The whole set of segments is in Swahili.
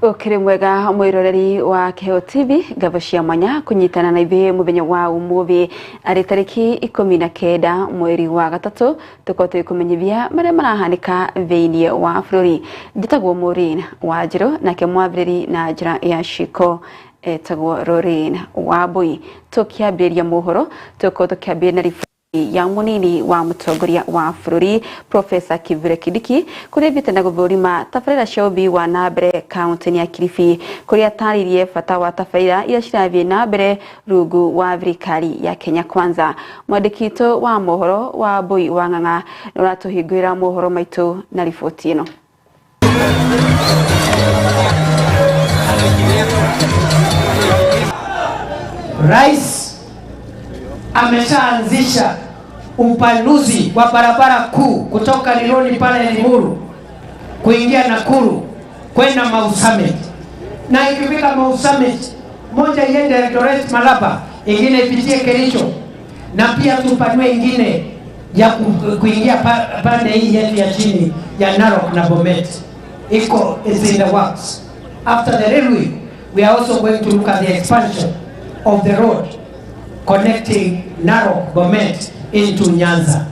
Ukiri mwega mwiroreri wa Keheo TV gavoshia mwanya kunyitana na ithuĩ muthenya wa umuthi ari tariki 19 mweri wa gatatu tukote kumenyithia maria marahanika thĩinĩ wa bũrũri. Nditagwo Maureen Wanjiru nake mwathĩrĩri na njĩra ya Shiko etagwo Rorin Wambui. Tukiambĩrĩria mohoro tukiambĩrĩria na ya munini wa mutongoria wa bũrũri Professor Kithure Kindiki kuria thiĩte na gũthũrima tabarĩra cia ũthii wa nambere kaunti ya Kilifi kuria tarĩrie bata wa tabarĩra iria cirathiĩ na mbere rungu wa thirikari ya Kenya Kwanza. Mwandĩki witũ wa mohoro wa Mbui wa Ng'ang'a nĩũratũhingũrĩra mohoro maitũ na riboti ĩno. Rais ameshaanzisha upanuzi wa barabara kuu kutoka Lironi pale Limuru kuingia Nakuru kwenda Mau Summit, na ikifika Mau Summit moja iende Eldoret Malaba, ingine ipitie Kericho, na pia tupanue ingine ya kuingia pande hii yetu ya chini ya Narok na Bomet. It's in the works. After the railway, we are also going to look at the expansion of the road connecting Narok, Bomet into Nyanza.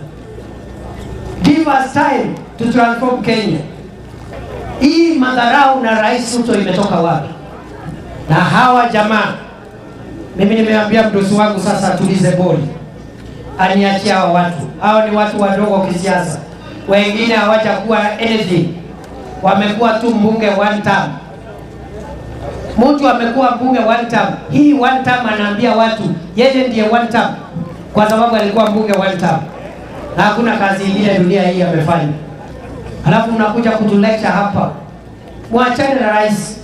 Give us time to transform Kenya. Hii madharau na Rais Ruto imetoka wapi? Na hawa jamaa, mimi nimeambia mdosi wangu sasa atulize boli, aniachia hawa watu. Hao ni watu wadogo kisiasa, wengine hawajakuwa anything, wamekuwa tu mbunge one term. Mtu amekuwa mbunge one term, hii one term anaambia watu yeye ndiye one term kwa sababu alikuwa mbunge one term na hakuna kazi nyingine dunia hii amefanya. Halafu unakuja kutulecture hapa. Mwachane na rais.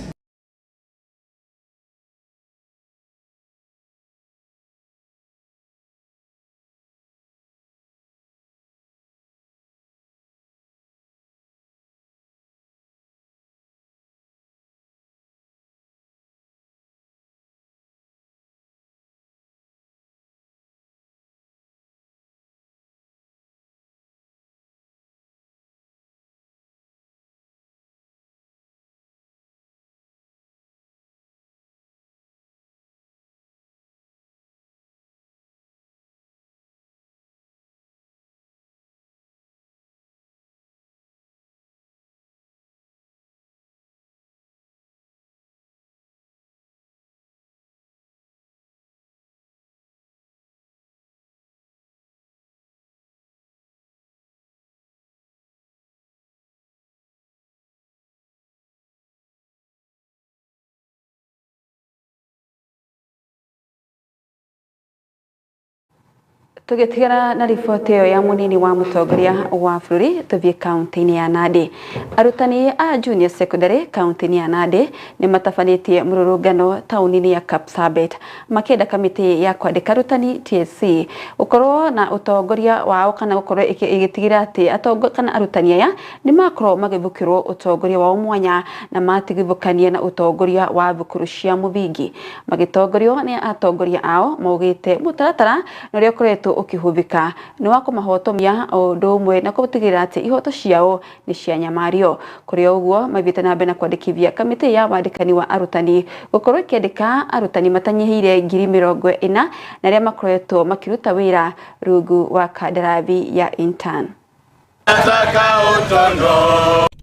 Tugitigara na riboti ĩyo ya munini wa mutongoria wa bũrũri tuthie kaunti-inĩ ya Nandi. Arutani a junior secondary kaunti-inĩ ya Nandi nĩ matabanĩtie mũrũrũngano taũni-inĩ ya Kapsabet makĩenda kamĩtĩ ya kwandĩka arutani TSC ũkorwo na ũtongoria wao kana gũkorwo ĩgĩtigĩra atĩ kana arutani aya nĩ makorwo magĩthukĩrwo ũtongoria wao mwanya na matigithũkanie na ũtongoria wa thukuru cia mũthingi. Magĩtongorio nĩ atongoria ao maugĩte mũtaratara na ũrĩa ũkoretwo ukihũthĩka nĩ wa kũmahotomia ũndũ ũmwe na gũtigĩrĩra atĩ ihoto ciao nĩ cianyamario. Kũrĩ ũguo mathiĩte na mbere na kwandĩkithia kamĩtĩ ya wandĩkani wa arutani gũkorwo ĩkĩandĩka arutani matanyihĩire 40,000 na arĩa makoretwo makĩruta wĩra rungu wa kandarathi ya intern.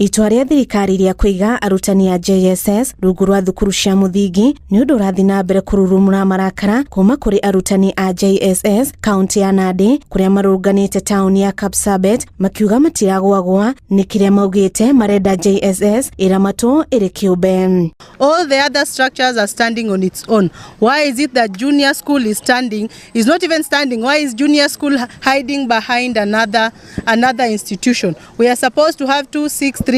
Itua rĩa thirikari rĩa kũiga arutani a JSS rungu rwa thukuru cia mũthingi nĩ ũndũ ũrathiĩ na mbere kũrurumũra marakara kuma kũrĩ arutani a JSS kaunti ya Nandi kũrĩa marũrũnganĩte taũni ya Kapsabet makiuga matiragwagwa nĩ kĩrĩa maugĩte marenda JSS ĩramatwo ĩrĩ kĩũmbe. All the other structures are standing on its own. Why is it that junior school is not even standing? Why is junior school hiding behind another institution? We are supposed to have 2633.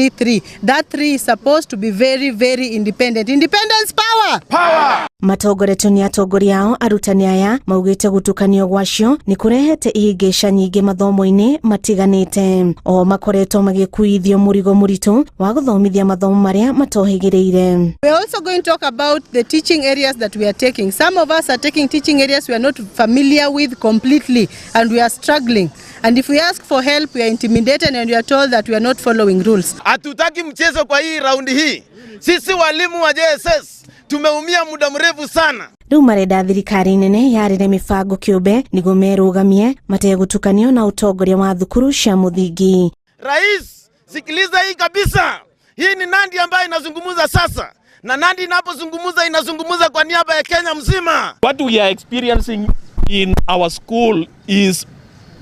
That 3 is supposed to be very, very independent. Independence power! Power! Matongoretwo nĩ atongoria ao arutani aya maugĩte gũtukanio gwacio nĩ kũrehete ihĩngĩca nyingĩ mathomo-inĩ matiganĩte. O makoretwo magĩkuithio mũrigo mũritũ wa gũthomithia mathomo marĩa matohĩgĩrĩire. We are also going to talk about the teaching areas that we are taking. Some of us are taking teaching areas we are not familiar with completely and we are struggling. And if we ask for help, we are intimidated and we are told that we are not following rules. Hatutaki mchezo kwa hii raundi hii. Sisi walimu wa JSS tumeumia muda mrefu sana. Riu marenda thirikari nene yarire mibango kiumbe niguo merugamie mategutukanio na utongoria wa thukuru cia muthingi. Rais, sikiliza hii kabisa. Hii ni Nandi ambayo inazungumza sasa. Na Nandi inapozungumza inazungumza kwa niaba ya Kenya mzima. What we are experiencing in our school is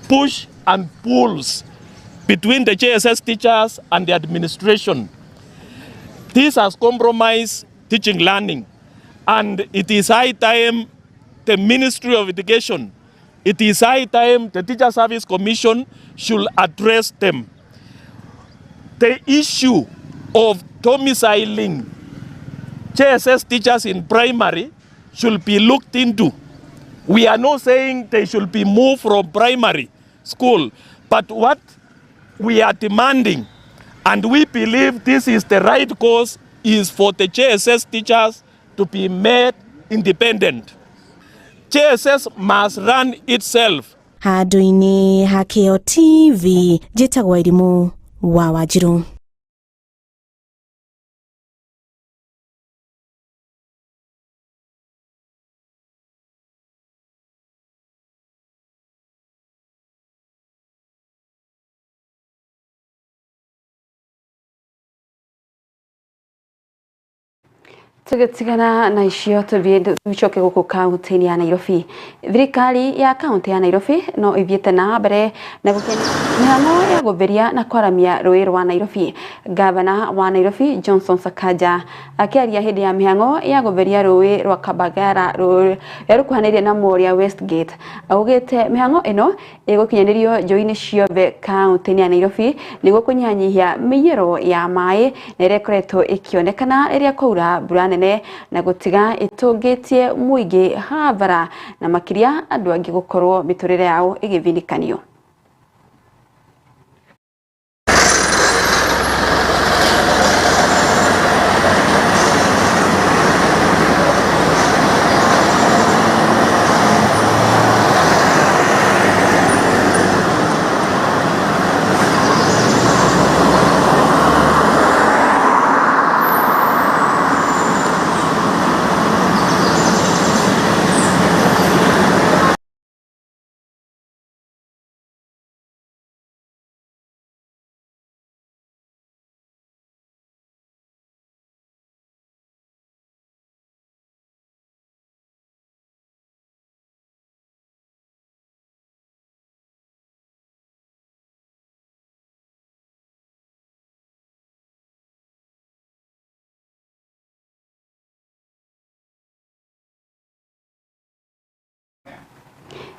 push and pulls between the JSS teachers and the administration. This has compromised teaching learning, and it is high time the Ministry of Education, it is high time the Teacher Service Commission should address them. The issue of domiciling JSS teachers in primary should be looked into. We are not saying they should be moved from primary school, but what we are demanding, and we believe this is the right course, is for the JSS teachers to be made independent. JSS must run itself. Handu-ini ha KO TV, njĩtagwo Irimũ wa Wanjiru. Tugitigana na icio tucoke guku kaunti ya Nairobi. Thirikari ya kaunti ya Nairobi no ithiete na mbere na gukenia mihang'o ya gutheria na kwaramia rũĩ rwa Nairobi. Gavana wa Nairobi Johnson Sakaja akiaria hindi ya mihang'o ya gutheria rũĩ rwa Kabagara rukuhanĩrĩirie na Moria Westgate. Augĩte mihang'o ĩno ĩgũkinyanirio njũĩ-inĩ ciothe kaunti ya Nairobi nĩguo kũnyihanyihia mĩiyũro ya maĩ na ĩrĩa ĩkoretwo ĩkĩonekana rĩrĩa kwaura mbura nene na gutiga itũngĩtie mũingĩ hathara na makiria andũ angĩ gũkorwo mĩtũrĩre yao ĩgĩthinikanio.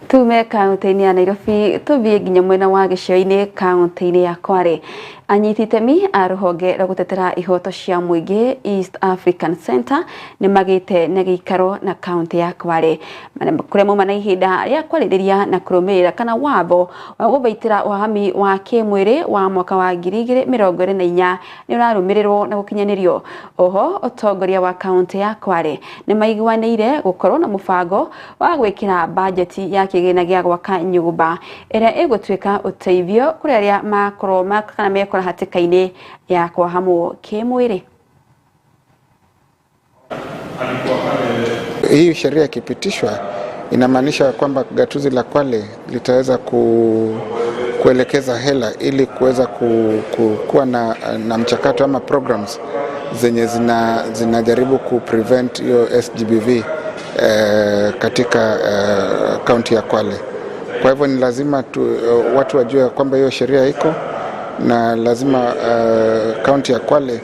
Tume kaunti-inĩ ya Nairobi tũthiĩ nginya mwena wa gĩcũa-inĩ kaunti-inĩ ya Kwale. Anyiti itemi a rũhonge rwa gũtetera ihoto cia mũingĩ East African Center nĩ magĩte na gĩikaro na kaunti ya Kwale kũrĩa mauma na ihinda rĩa kwarĩrĩria na kũrũmĩrĩra kana watho wa gũthaitĩra wahami wa kĩmwĩrĩ wa mwaka wa 2024 nĩ ũrarũmĩrĩrwo na gũkinyanĩrio. Oho ũtongoria wa kaunti ya Kwale nĩ maiguanĩire gũkorwo na mũbango wa gwĩkĩra bajeti ya kĩgĩna gĩa gwaka nyũmba ĩrĩa ĩgũtuĩka ũteithio kũrĩ arĩa makorwo kana mekora hatĩka-inĩ ya kwahamwo kĩmwĩrĩ. Hii sheria ikipitishwa inamaanisha kwamba gatuzi la Kwale litaweza kuelekeza hela ili kuweza kuwa na mchakato ama programs zenye zinajaribu kuprevent hiyo SGBV katika kaunti ya Kwale. Kwa hivyo ni lazima watu wajue kwamba hiyo sheria iko na lazima kaunti ya Kwale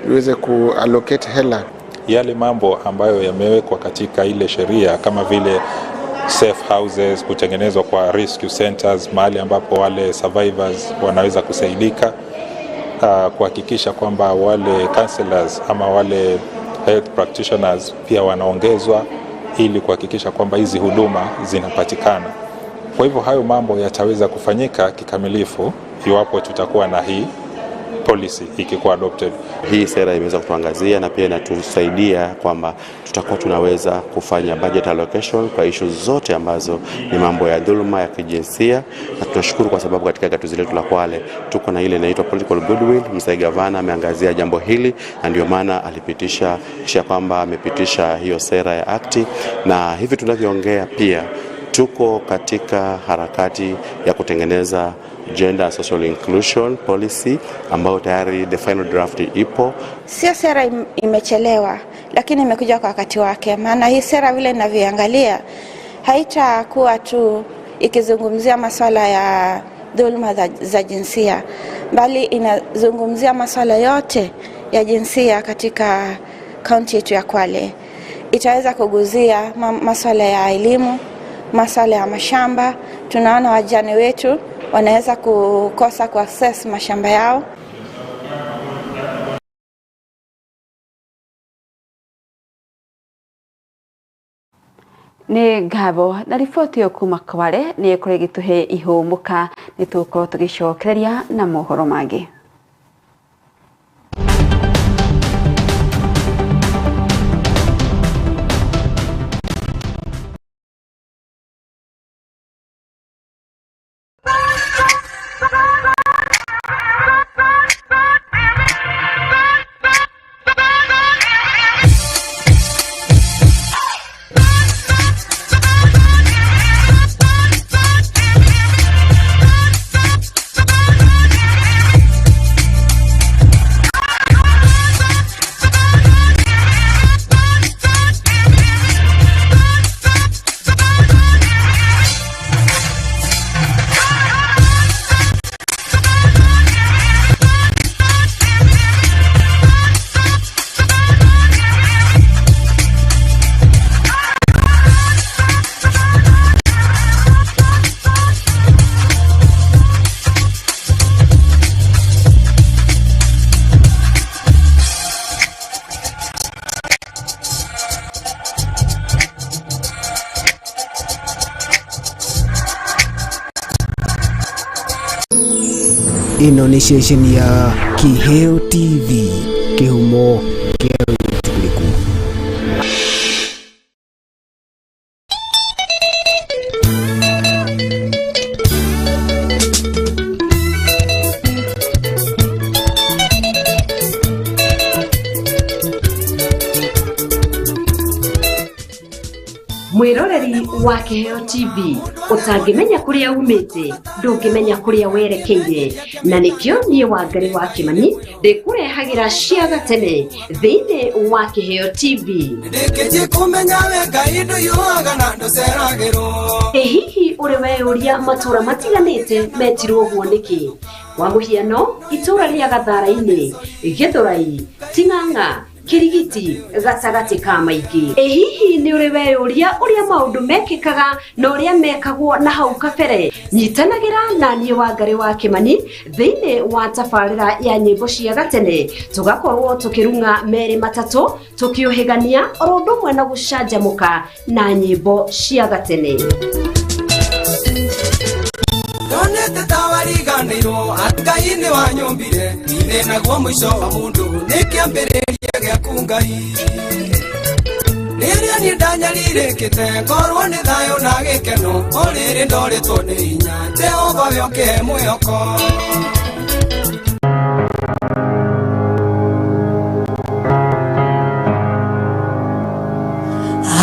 iweze kuallocate hela. Yale mambo ambayo yamewekwa katika ile sheria kama vile safe houses, kutengenezwa kwa rescue centers, mahali ambapo wale survivors wanaweza kusaidika, kuhakikisha kwamba wale counselors ama wale health practitioners pia wanaongezwa ili kuhakikisha kwamba hizi huduma zinapatikana. Kwa hivyo hayo mambo yataweza kufanyika kikamilifu iwapo tutakuwa na hii policy ikikuwa adopted. Hii sera imeweza kutuangazia na pia inatusaidia kwamba tutakuwa tunaweza kufanya budget allocation kwa issues zote ambazo ni mambo ya dhuluma ya kijinsia, na tunashukuru kwa sababu katika gatuzi letu la Kwale tuko na ile inaitwa political goodwill. Mzee Gavana ameangazia jambo hili na ndio maana alipitisha kwamba amepitisha hiyo sera ya akti, na hivi tunavyoongea pia tuko katika harakati ya kutengeneza gender social inclusion policy ambayo tayari the final draft ipo. Sio sera imechelewa, lakini imekuja kwa wakati wake. Maana hii sera vile ninavyoangalia haitakuwa tu ikizungumzia masuala ya dhulma za jinsia, bali inazungumzia masuala yote ya jinsia katika kaunti yetu ya Kwale. Itaweza kuguzia masuala ya elimu, masuala ya mashamba. Tunaona wajane wetu wanaweza kukosa kuaccess mashamba yao. Ni ngabo na riboti yo kuma Kwale ni kuregituhe ihumuka nitukorwo tugicokereria na mohoro mangĩ. Ino ni station ya Kiheo TV, kihumo kia utuliku. Mwiroreri wa Kiheo TV utangimenya kuria umite ndungimenya kuria werekeire, na nikio nie Wangari wa Kimani ndikurehagira ciaga tene thiini wa Kiheo TV. Ndikeje kumenya wega indu yuaga na nduceragiro. Hihi uri weyuria matura matiganite metirwo guo niki? Wa muhiano itura ria Gathara-ini, Githurai, Ting'ang'a, Kirigiti, Gacagati ka maingĩ. Hihi ni uri weyuria uria maundu mekikaga na uria mekagwo na hau kabere? Nyitanagira na nie Wangari wa Kimani thiini wa tabarĩra ya nyĩmbo cia gatene, tugakorwo tukirunga meri matatu tukiuhigania oro ndumwe na gucanjamuka na nyĩmbo cia gatene. Donete tawariganirwo atkai-ini wanyombire ine naguo mwico wa mundu nikiambĩrĩria gĩaku Ngai. Rĩrĩa niĩ ndanyariirĩkĩte ngorwo nĩ thayũ na gĩkeno, o rĩrĩ ndorĩtwo nĩ hinya Jehova we ũkĩhe mwĩhoko.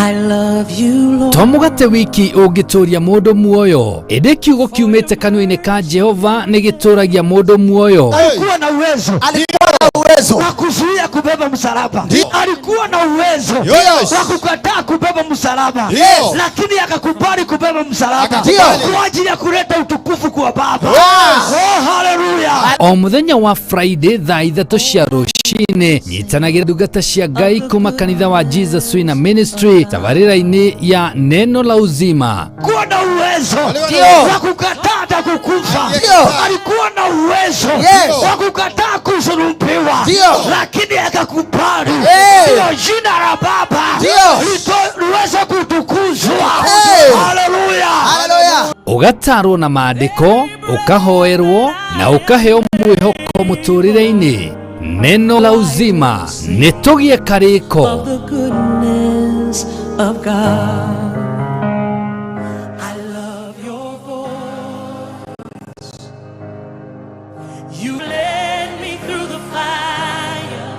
I love you Lord. Tomugate wiki ugituria mundu muoyo ende kiugo kiumite kanua-ini ka Jehova ni gituragia mundu muoyo. Alikuwa na uwezo wa kuzuia kubeba msalaba. Alikuwa na uwezo wa kukataa kubeba msalaba, lakini akakubali kubeba msalaba kwa ajili ya kuleta utukufu kwa Baba. Oh, hallelujah. O muthenya wa Friday thaa 3 cia rucini nyitanagira ndungata cia Ngai kuma kanitha wa Jesus Wina Ministry tabarĩra-ini ya neno la uzima. Alikuwa na uwezo wa kukataa hata kukufa. Alikuwa na uwezo wa kukataa kusulubiwa, lakini akakubali. Ndio jina la Baba liweze kutukuzwa. Haleluya. ugatarwo na maandiko, ukahoerwo na ukaheo mwihoko muturire-ini. Neno la uzima nitugie kariko of the goodness of God. I love your voice. You led me through the fire.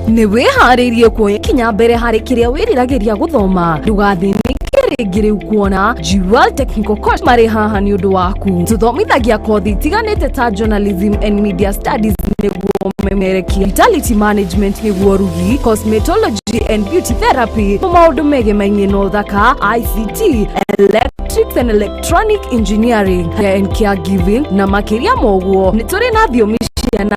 Ni wiharirie kuoya kinya mbere hari kiria wiriragiria guthoma ndugathini ngire kuona Jewel Technical College mari haha ni undu waku tuthomithagia kothi itiganite ta journalism and media studies niguo memerekia vitality management niguo rugi cosmetology and beauty therapy maundu mege maingi no thaka ICT electrics and electronic engineering and caregiving na makiria moguo ni turi na thiomi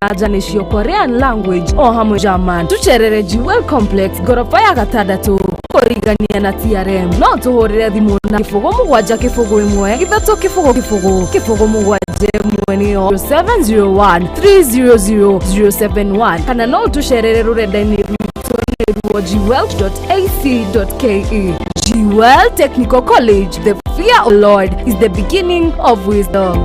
na janisho Korean language o hamwe German tucherere Jewel Complex gorofa ya gatandatu kurigania na TRM no tuhurire thimu na kifugo mugwanja kifugo imwe githatu kifugo mugwanja imwe ni 0701 300 071 kana no tucherere rurenda-ini rwitũ jewel.ac.ke. Jewel Technical College, the fear of the Lord is the beginning of wisdom.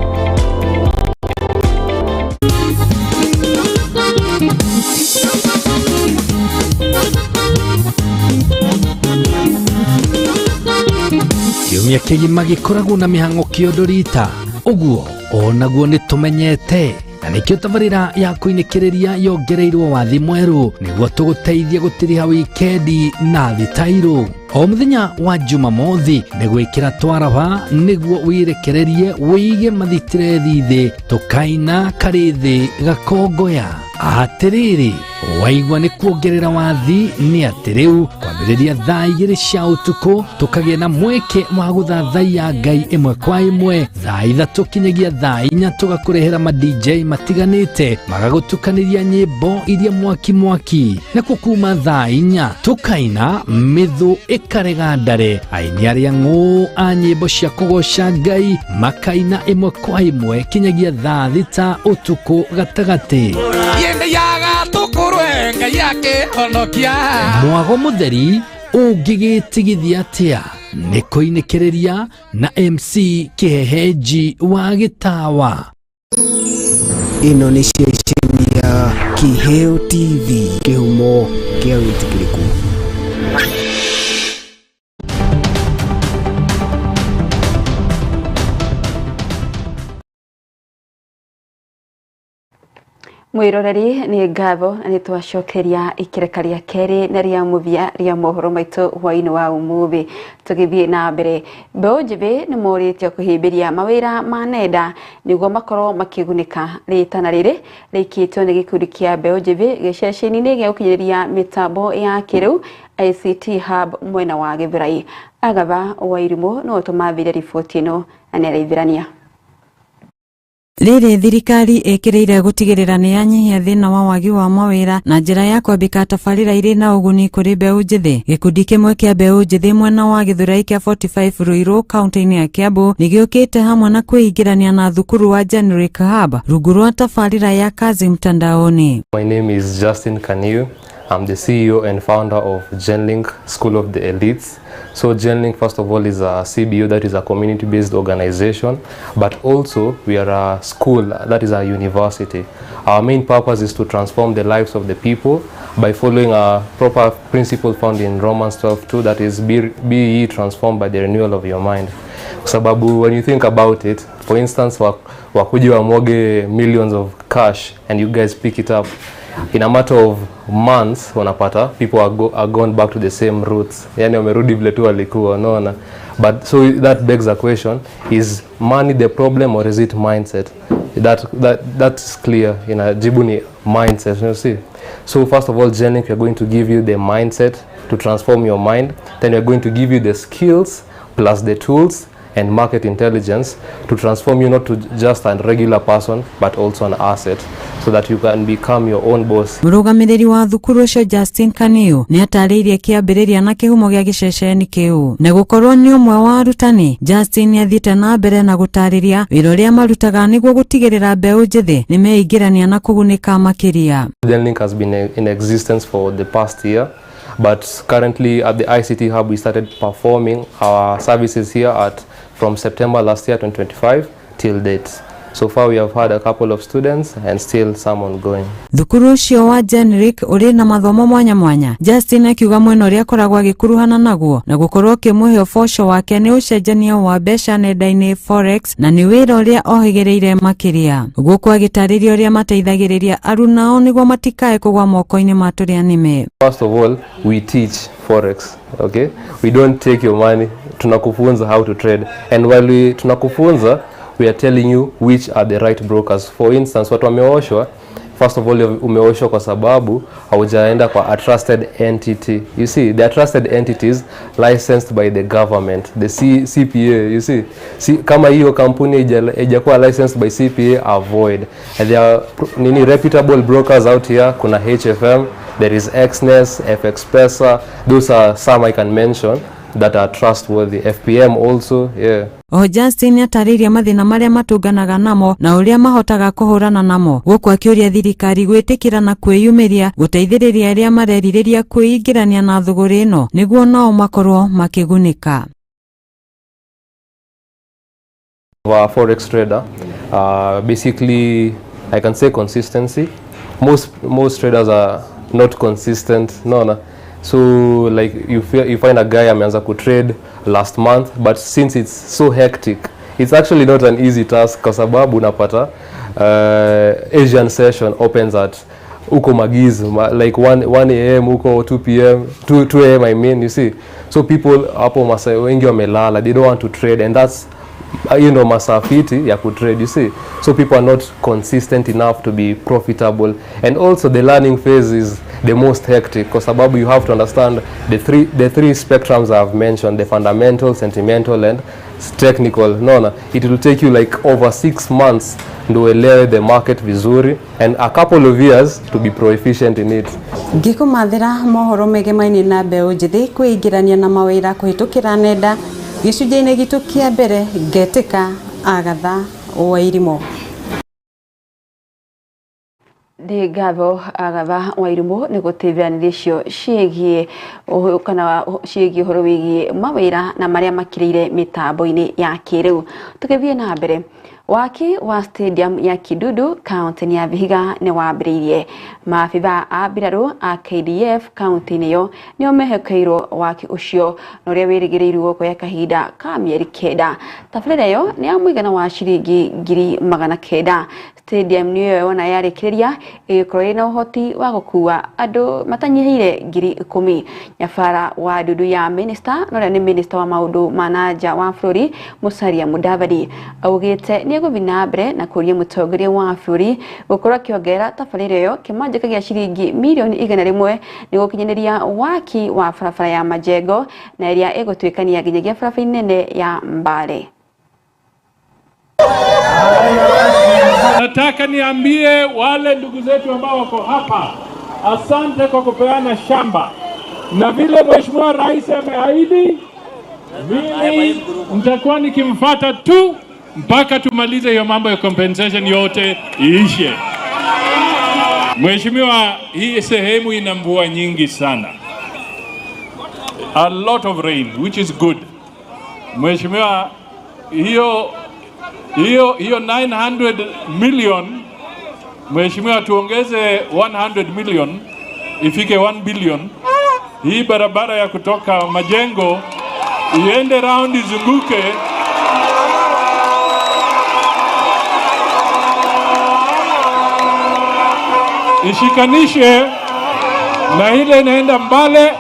Kiumia kigima gikoragwo na mihango kiodorita uguo onaguo nitumenyete na nikio tabarira ya kuinikiriria yongereirwo wathi mweru niguo tuguteithia gutiriha wikendi na thitairu o muthenya wa Jumamothi nigwikira twaraba niguo wirekererie wige mathitire thithi tukaina karithi gakongoya atiriri waigwa ni kuongerera wathi ni atiriu kwambiriria thaa 2 cia utuku tukagia na mweke wa guthathaiya Ngai imwe kwa imwe thaa 3 kinyagia thaa 4 tugakurehera ma DJ matiganite magagutukaniria nyimbo iria mwaki na kukuma thaa 4 tukaina mithu ikarega ndare aini aria ng'u a nyimbo cia kugoca Ngai makaina imwe kwa imwe kinyagia thaa 6 utuku gatagati Ngai yake honokia mwago mutheri ungigitigithia atia ni kuinikiriria na MC Kiheheji wa Gitawa. Ino ni ceceni ya Kiheo TV, kihumo kia witikiriku. Mwiroreri ni ngabo ni twacokeria ikireka ria keri na ria muvia ria mohoro maitu hwaini wa umuthi tugithie na mbere Mbeũ Njĩthĩ ni moritio kuhimbiria mawira ma nenda niguo makorwo makigunika ritana riri rikitwo ni gikundi kia Mbeũ Njĩthĩ giceceni-ini gia ukinyiriria mitambo ya kiriu ICT Hub mwena wa Githurai. Agatha Wairimu no tumathire riboti ino aneraithirania. Rĩrĩ thirikari ĩkĩrĩire gutigĩrĩra nĩ yanyihia thĩna wa wagi wa mawĩra na njĩra ya kwambĩka tabarĩra irĩ na ũguni kũrĩ Mbeũ Njĩthĩ. Gĩkundi kĩmwe kĩa Mbeũ Njĩthĩ mwena wa Githurai kĩa 45 Ruiru kaunti-inĩ ya Kiambu nĩgĩũkĩte hamwe na kwĩingĩrania na thukuru wa Generic Hub rungu rwa tabarĩra ya kazi mtandaoni. My name is Justin Kaniu. I'm the CEO and founder of GenLink School of the Elites. So GenLink, first of all, is a CBO, that is a community-based organization, but also we are a school, that is a university. Our main purpose is to transform the lives of the people by following a proper principle found in Romans 12:2, that is, be ye transformed by the renewal of your mind. Sababu, when you think about it, for instance, wakuji wamwage millions of cash and you guys pick it up, in a matter of months unapata people are gone back to the same roots, yani wamerudi vile tu walikuwa, unaona. But so that begs a question, is money the problem or is it mindset? That's clear, jibu ni mindset, you see. So first of all, GenLink, we are going to give you the mindset to transform your mind, then we are going to give you the skills plus the tools and market intelligence to transform you not to just a regular person but also an asset, so that you can become your own boss. Mũrũgamĩrĩri wa thukuru ũcio Justin Kaniu nĩ atarĩirie kĩambĩrĩria na kĩhumo gĩa gĩceceni kĩu na gũkorwo nĩ ũmwe wa arutani. Justin nĩ athiĩte na mbere na gũtarĩria wĩra ũrĩa marutaga nĩguo gũtigĩrĩra Mbeũ Njĩthĩ nĩ meingĩrania na kũgunĩka makĩria. GenLink has been in existence for the past year. But currently at the ICT Hub, we started performing our services here from September last year, 2025, till date. So far we have had a couple of students and still some ongoing. Thukuru ucio wa Generic uri na mathomo mwanya mwanya. Justin akiuga mwena uria akoragwo agikuruhana naguo na gukorwo kimuhe ofosho wake ni ucenjania wa mbeca nenda-ini forex na ni wira uria ohigereire makiria. Guku agitariria uria mateithagiriria arunao niguo matikae kugwa moko-ini ma turia nime. First of all, we teach forex, okay? We don't take your money. Tunakufunza how to trade, and while tunakufunza, we are telling you which are the right brokers. For instance, watu wameoshwa, first of all umeoshwa kwa sababu haujaenda kwa a trusted entity. You see, they are trusted entities licensed by the government, the CPA. You see, kama hiyo kampuni haijakuwa licensed by CPA, avoid. And there are reputable brokers out here. Kuna HFM, there is Xness, FXPesa. Those are some I can mention that are trustworthy. FPM also, yeah. Justin atariria mathina maria matunganaga namo na uria mahotaga kuhurana namo. Guku akiuria thirikari gwitikira na kwiyumiria guteithiriria aria marerireria kwingirania na thuguri ino niguo nao makorwo makigunika. For a forex trader, basically I can say consistency. Most traders are not consistent. No. So like you find a guy ameanza kutrade last month, but since it's so hectic, it's actually not an easy task kwa sababu unapata Asian session opens at uko Magiz, like 1 a.m. uko 2 p.m. 2 a.m. I mean, you see. So people hapo masaa wengi wamelala, they don't want to trade, and that's masaa fiti ya kutrade, you see. So people are not consistent enough to be profitable, and also the learning phase is the most hectic kwa sababu you have to understand the three spectrums I have mentioned, the fundamental, sentimental and technical. It will take you like over 6 months ndo uelewe the market vizuri and a couple of years to be proficient in it. Ngikumathira mohoro megemaini na mbeu njithi kwingirania na mawira kuhitukira nenda gicunjĩ-inĩ gitu kia mbere ngetika Agatha Wairimu. Ndi ngatho Agatha Wairimu ni gutithaniria cio ciĩgiĩ ũhoro wĩgiĩ mawĩra na marĩa makĩrĩire mitambo-inĩ ya kĩrĩu. Tukithie na mbere, waki wa stadium ya Kidudu kaunti ya Vihiga ni wambĩrĩirie. Maabitha a mbirarũ a KDF kaunti-inĩ yo nĩo mehokeirwo waki ũcio na ũrĩa wĩrĩgĩrĩirwo kuoya kahinda ka mĩeri 9. Tabarĩra ĩyo nĩ ya mũigana wa ciringi 900,000. Stadium niyo yona yarĩkĩrĩria ĩgĩkorwo ĩna ũhoti wa gũkua andũ matanyihĩire 10,000. Nyabara wa ndudu ya minister na nĩ minister wa maũndũ ma nanja wa bũrũri Musalia Mudavadi augĩte nĩ gũthiĩ na mbere na kũria mũtongoria wa bũrũri gũkorwo akĩongerera tabarĩra ĩyo kĩmanjĩka gĩa ciringi mirioni 100 nĩ gũkinyanĩria waki wa barabara ya Majengo na ĩrĩa ĩgũtuĩkania nginyagia barabara nene ya Mbale. Nataka niambie wale ndugu zetu ambao wako hapa, asante kwa kupeana shamba, na vile Mheshimiwa Rais ameahidi, mimi nitakuwa nikimfuata tu mpaka tumalize hiyo mambo ya compensation yote iishe. Mheshimiwa, hii sehemu ina mvua nyingi sana, a lot of rain, which is good. Mheshimiwa, hiyo 900 million, Mheshimiwa, tuongeze 100 million ifike 1 billion. Hii barabara ya kutoka Majengo iende round izunguke ishikanishe na ile inaenda Mbale.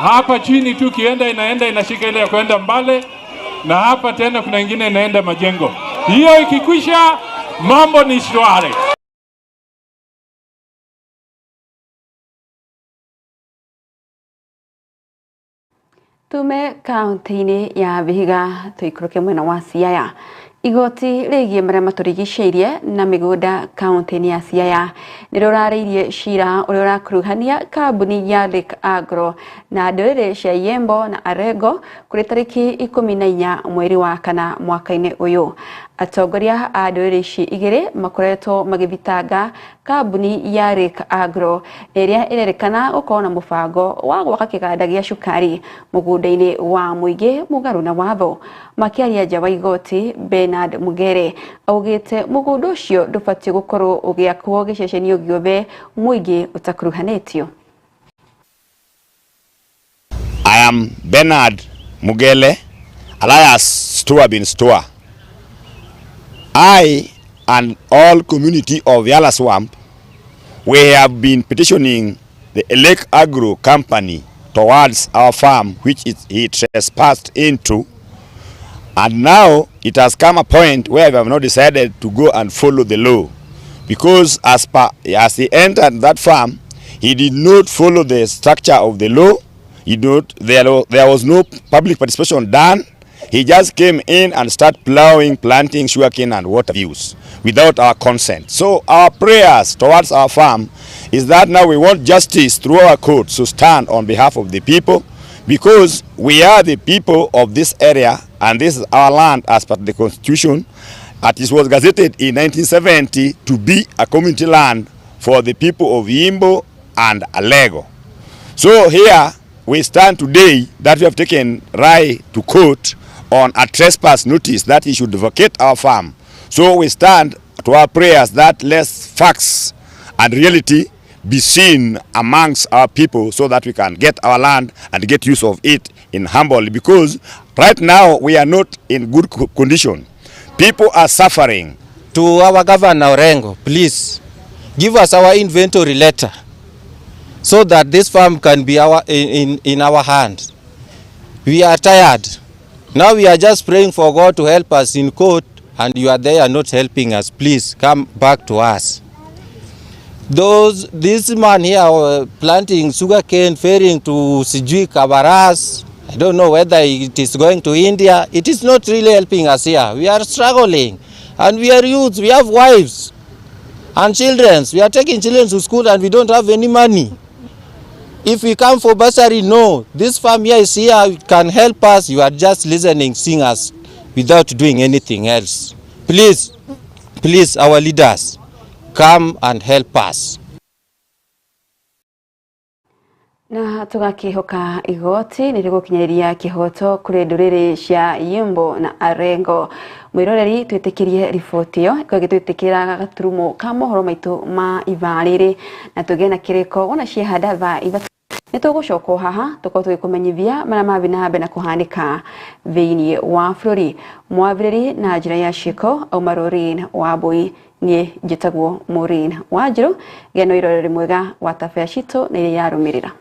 Hapa chini tu kienda inaenda inashika ile ya kwenda Mbale, na hapa tena kuna ingine inaenda Majengo. Hiyo ikikwisha mambo ni shwari. Tume kaunti-inĩ ya Vihiga tuikũrũke mwena wa Siaya. Igoti rĩgiĩ marĩa matũrigicĩirie na mĩgũnda kaunti-inĩ ya Siaya nĩrĩrarĩirie cira ũrĩa ũrakuruhania kambuni ya Lake Agro na ndũrĩrĩ cia Yembo na Arengo kũrĩ tarĩki 14 mweri wa kana mwaka-inĩ ũyũ. atongoria a ndũrĩrĩ ici igĩrĩ makoretwo magĩthitanga kambuni ya Rick Agro ĩrĩa ĩrerĩkana gũkorwo na mũbango wa gwaka kĩganda gĩa cukari mũgũnda-inĩ wa mũingĩ mũgarũ na watho. Makĩaria nja wa igoti, Bernard Mugere augĩte mũgũnda ũcio ndũbatiĩ gũkorwo ũgĩakwo gĩceceni gĩothe mũingĩ ũtakuruhanĩtio. I am Bernard Mugele, alias Stoa bin Stoa. I and all community of Yala Swamp, we have been petitioning the Elec Agro company towards our farm, which he trespassed into. And now it has come a point where we have not decided to go and follow the law. Because as he entered that farm, he did not follow the structure of the law. There was no public participation done. He just came in and started plowing, planting sugarcane and water views without our consent. So our prayers towards our farm is that now we want justice through our courts to stand on behalf of the people, because we are the people of this area and this is our land as per the constitution. It was gazetted in 1970 to be a community land for the people of Yimbo and Alego. So here we stand today that we have taken Rai to court on a trespass notice that he should vacate our farm. So we stand to our prayers that less facts and reality be seen amongst our people so that we can get our land and get use of it in humble, because right now we are not in good condition. People are suffering. To our Governor Orengo, please give us our inventory letter so that this farm can be in our hands. We are tired. Now we are just praying for God to help us in court, and you are there not helping us. Please come back to us. This man here planting sugarcane, ferrying to Sijui Kabaras, I don't know whether it is going to India. It is not really helping us here. We are struggling, and we are youths. We have wives and children. We are taking children to school and we don't have any money. If we come for bursary, no. This farm here is here, can help us. You are just listening, seeing us without doing anything else. Please, please, our leaders, come and help us. Na tugakihoka igoti nirigukinyeria kihoto kuri nduriri cia Yimbo na Arengo. Mwiroreri twitikirie riboti yo twagitwitikira gaturumo ka mohoro maitu ma ivariri na tugena kiriko ona ciehanda tha ithatu nitugucoka haha tukorwo twikumenyithia mara mabi na habe na kuhanika thiini wa bururi mwabiriri na njira ya ciko au Maureen Wambui nie njitagwo Maureen Wanjiru geno iroreri mwega wa tabia citu na iria yarumirira.